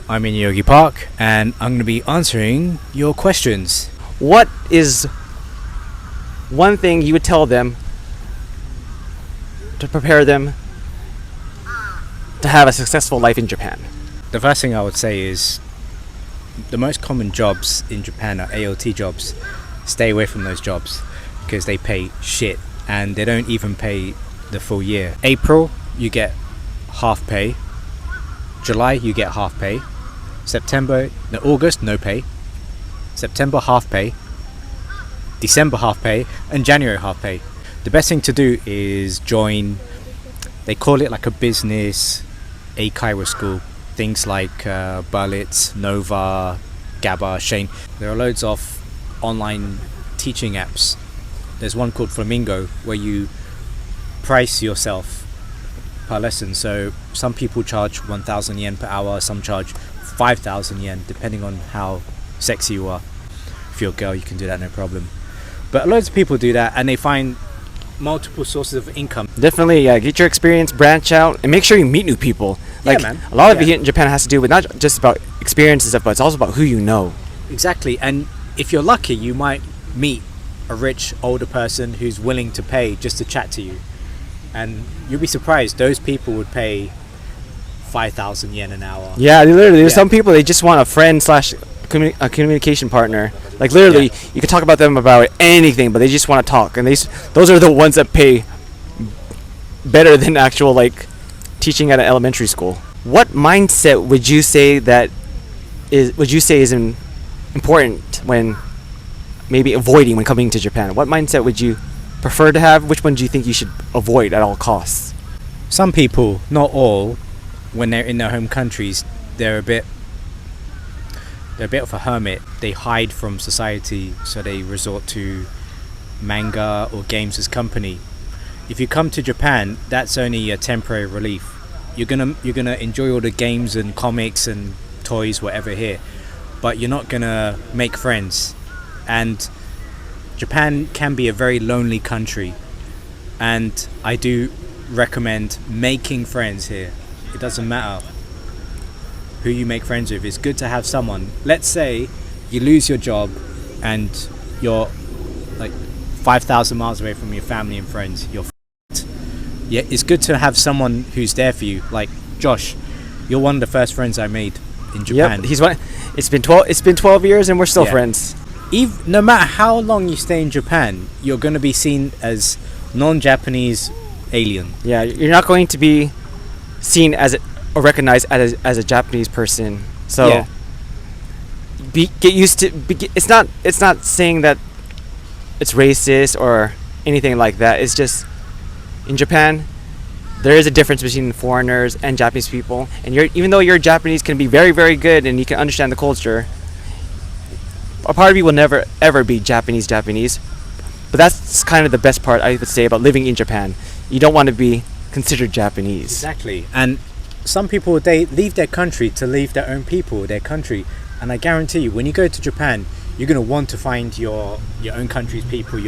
I'm in Yogi Park and I'm going to be answering your questions. What is one thing you would tell them to prepare them to have a successful life in Japan? The first thing I would say is the most common jobs in Japan are AOT jobs. Stay away from those jobs because they pay shit and they don't even pay the full year. April, you get half pay. July, you get half pay. August, no pay. September, half pay. December, half pay. And January, half pay. The best thing to do is join, they call it like a business eikaiwa school. Things like Berlitz, Nova, GABA, Shane. There are loads of online teaching apps. There's one called Flamingo where you price yourself per lesson. So some people charge 1,000 yen per hour, some charge 5,000 yen, depending on how sexy you are. If you're a girl, you can do that, no problem. But loads of people do that and they find multiple sources of income. Definitely, get your experience, branch out, and make sure you meet new people. Like, man. A lot of it here in Japan has to do with not just about experience and stuff, but it's also about who you know. Exactly, and if you're lucky, you might meet a rich older person who's willing to pay just to chat to you. And you'll be surprised, those people would pay 5,000 yen an hour. Yeah, literally, there's some people, they just want a friend slash a communication partner. Like literally, you can talk about them about anything, but they just want to talk. And those are the ones that pay better than actual like teaching at an elementary school. What mindset would you say is important when maybe avoiding when coming to Japan? What mindset would you prefer to have? Which one do you think you should avoid at all costs? Some people, not all, when they're in their home countries, they're a bit of a hermit. They hide from society, so they resort to manga or games as company. If you come to Japan, that's only a temporary relief. You're gonna enjoy all the games and comics and toys, whatever here, but you're not gonna make friends. And Japan can be a very lonely country, and I do recommend making friends here. It doesn't matter who you make friends with. It's good to have someone. Let's say you lose your job and you're like 5,000 miles away from your family and friends. You're f***ed. Yeah, it's good to have someone who's there for you. Like Josh, you're one of the first friends I made in Japan. Yep, he's one. It's been 12 years and we're still friends. No matter how long you stay in Japan, you're going to be seen as non-Japanese alien. Yeah, you're not going to be seen as or recognized as a Japanese person. So get used to. It's not saying that it's racist or anything like that. It's just in Japan, there is a difference between foreigners and Japanese people. And even though you're Japanese, can be very, very good and you can understand the culture, a part of you will never ever be Japanese. But that's kind of the best part, I would say, about living in Japan. You don't want to be considered Japanese. Exactly. And some people, they leave their country to leave their own people, their country. And I guarantee you, when you go to Japan, you're going to want to find your own country's people.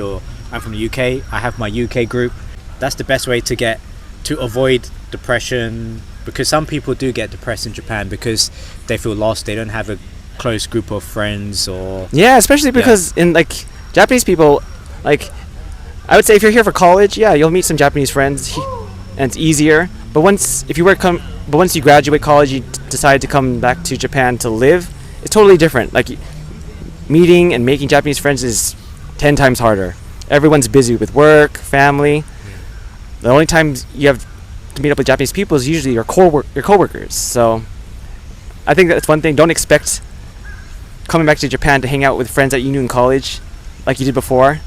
I'm from the UK. I have my UK group. That's the best way to avoid depression, because some people do get depressed in Japan because they feel lost. They don't have a close group of friends or... Yeah, especially because in like Japanese people, like I would say if you're here for college, you'll meet some Japanese friends and it's easier. But once you graduate college, you decide to come back to Japan to live, it's totally different. Like meeting and making Japanese friends is 10 times harder. Everyone's busy with work, family. The only time you have to meet up with Japanese people is usually your coworkers. So I think that's one thing. Don't expect coming back to Japan to hang out with friends that you knew in college like you did before.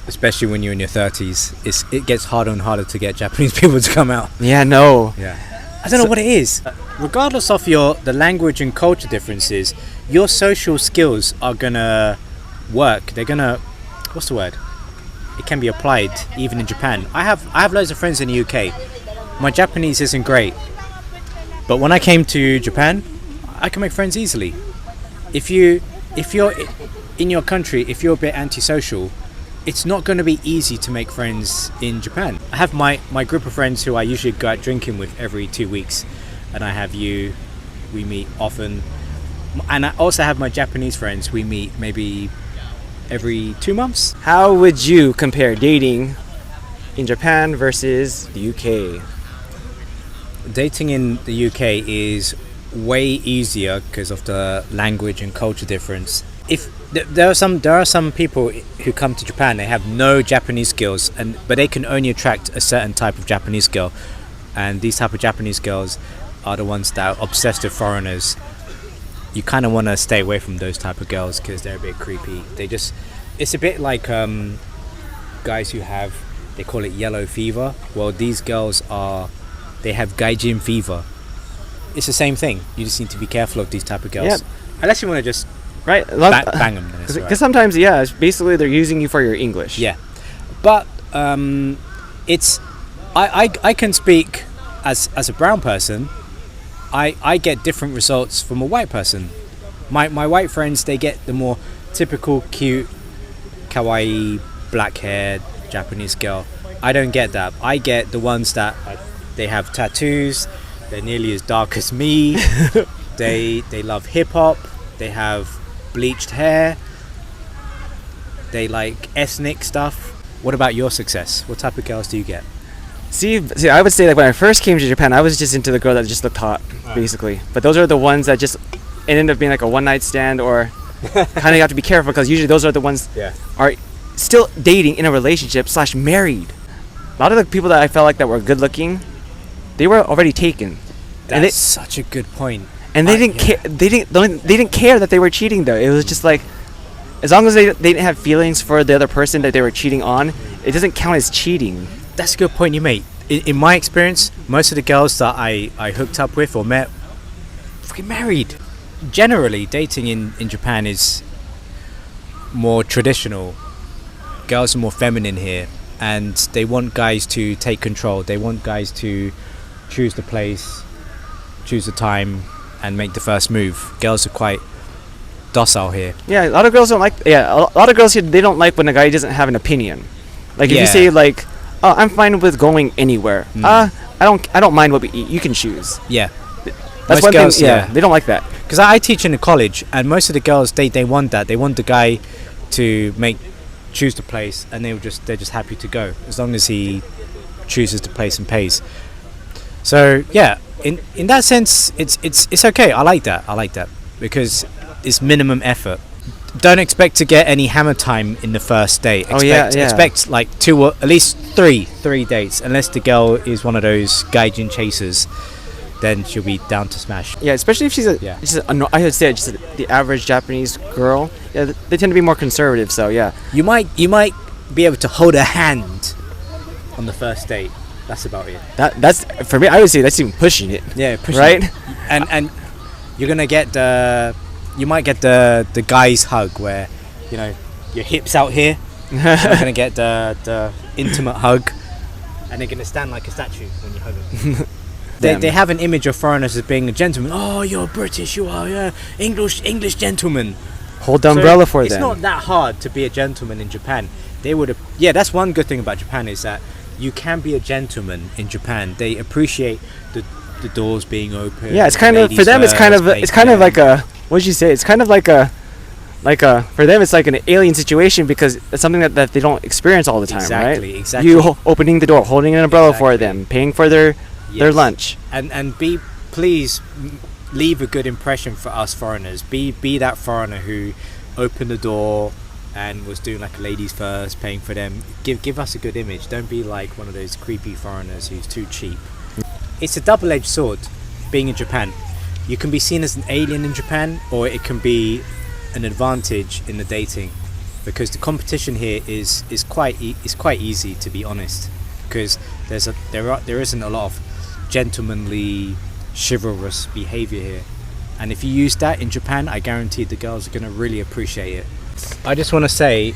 Especially when you're in your 30s. It gets harder and harder to get Japanese people to come out. Yeah, no. Yeah. I don't know what it is. Regardless of the language and culture differences, your social skills are gonna work. They're gonna, what's the word? It can be applied even in Japan. I have loads of friends in the UK. My Japanese isn't great, but when I came to Japan, I can make friends easily. If you're in your country, if you're a bit antisocial, it's not going to be easy to make friends in Japan. I have my group of friends who I usually go out drinking with every 2 weeks, and I have you, We meet often, and I also have my Japanese friends. We meet maybe every 2 months. How would you compare dating in Japan versus the UK? Dating in the UK is way easier because of the language and culture difference. If there are some people who come to Japan, they have no Japanese skills, but they can only attract a certain type of Japanese girl, and these type of Japanese girls are the ones that are obsessed with foreigners. You kind of want to stay away from those type of girls because they're a bit creepy. It's a bit like guys who have, they call it yellow fever. Well, these girls they have gaijin fever. It's the same thing. You just need to be careful of these type of girls. Yeah. Unless you want to just Right? bang them. Because sometimes, yeah, it's basically they're using you for your English. Yeah, but it's I can speak as a brown person. I get different results from a white person. My white friends, they get the more typical cute, kawaii, black-haired Japanese girl. I don't get that. I get the ones that they have tattoos. They're nearly as dark as me. They love hip hop. They have bleached hair. They like ethnic stuff. What about your success? What type of girls do you get? See, I would say that when I first came to Japan, I was just into the girl that just looked hot, basically. But those are the ones that just ended up being like a one-night stand, or kind of have to be careful because usually those are the ones are still dating in a relationship / married. A lot of the people that I felt like that were good-looking, they were already taken. That's such a good point. And they didn't care. They didn't care that they were cheating though. It was just like, as long as they didn't have feelings for the other person that they were cheating on, it doesn't count as cheating. That's a good point you made. In my experience, most of the girls that I hooked up with or met, fucking married. Generally, dating in Japan is more traditional. Girls are more feminine here, and they want guys to take control. They want guys to choose the place, choose the time, and make the first move. Girls are quite docile here. Yeah, a lot of girls don't like. Yeah, a lot of girls here, they don't like when a guy doesn't have an opinion. Like if you say like, "Oh, I'm fine with going anywhere. I don't mind what we eat. You can choose." Yeah, that's most one girls, thing. Yeah, they don't like that. Because I teach in a college, and most of the girls they want that. They want the guy to choose the place, and they're just happy to go as long as he chooses the place and pays. So yeah, in that sense, it's okay. I like that because it's minimum effort. Don't expect to get any hammer time in the first date. Expect like 2 or at least three dates, unless the girl is one of those gaijin chasers. Then she'll be down to smash. Yeah, especially if she's I would say just the average Japanese girl. Yeah, they tend to be more conservative. So yeah, you might be able to hold her hand on the first date. That's about it. That's for me. I would say that's even pushing it. Yeah, pushing right. It. And you're gonna get you might get the guy's hug where your hips out here. You're not gonna get the intimate hug, and they're gonna stand like a statue when you hug them. They have an image of foreigners as being a gentleman. Oh, you're British, you are English gentleman. Hold the umbrella for them. It's not that hard to be a gentleman in Japan. They would have. Yeah, that's one good thing about Japan is that you can be a gentleman in Japan. They appreciate the doors being open. Yeah, it's kind of for them. It's kind of like a. What did you say? It's kind of like a for them it's like an alien situation because it's something that they don't experience all the time, right? Exactly. You opening the door, holding an umbrella for them, paying for their lunch, and please leave a good impression for us foreigners. Be that foreigner who opened the door and was doing like a ladies first, paying for them. Give us a good image. Don't be like one of those creepy foreigners who's too cheap. It's a double-edged sword being in Japan. You can be seen as an alien in Japan, or it can be an advantage in the dating, because the competition here is quite easy, to be honest, because there isn't a lot of gentlemanly, chivalrous behavior here, and if you use that in Japan, I guarantee the girls are going to really appreciate it. I just want to say,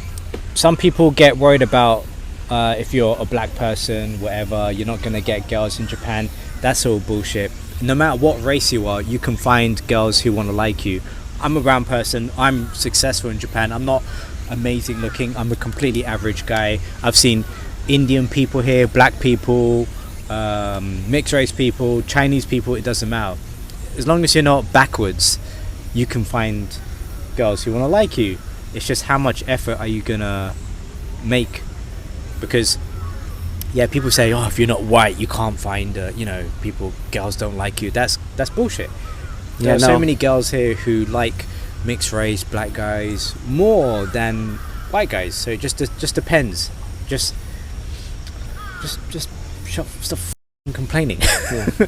some people get worried about if you're a black person, whatever, you're not going to get girls in Japan. That's all bullshit. No matter what race you are, you can find girls who want to like you. I'm a brown person. I'm successful in Japan. I'm not amazing looking. I'm a completely average guy. I've seen Indian people here, black people, mixed race people, Chinese people. It doesn't matter. as long as you're not backwards, you can find girls who want to like you. It's just how much effort are you gonna make? Because yeah, people say, oh, if you're not white, you can't find girls don't like you. That's bullshit. There are so many girls here who like mixed race black guys more than white guys. So it just depends. Just stop complaining. Yeah.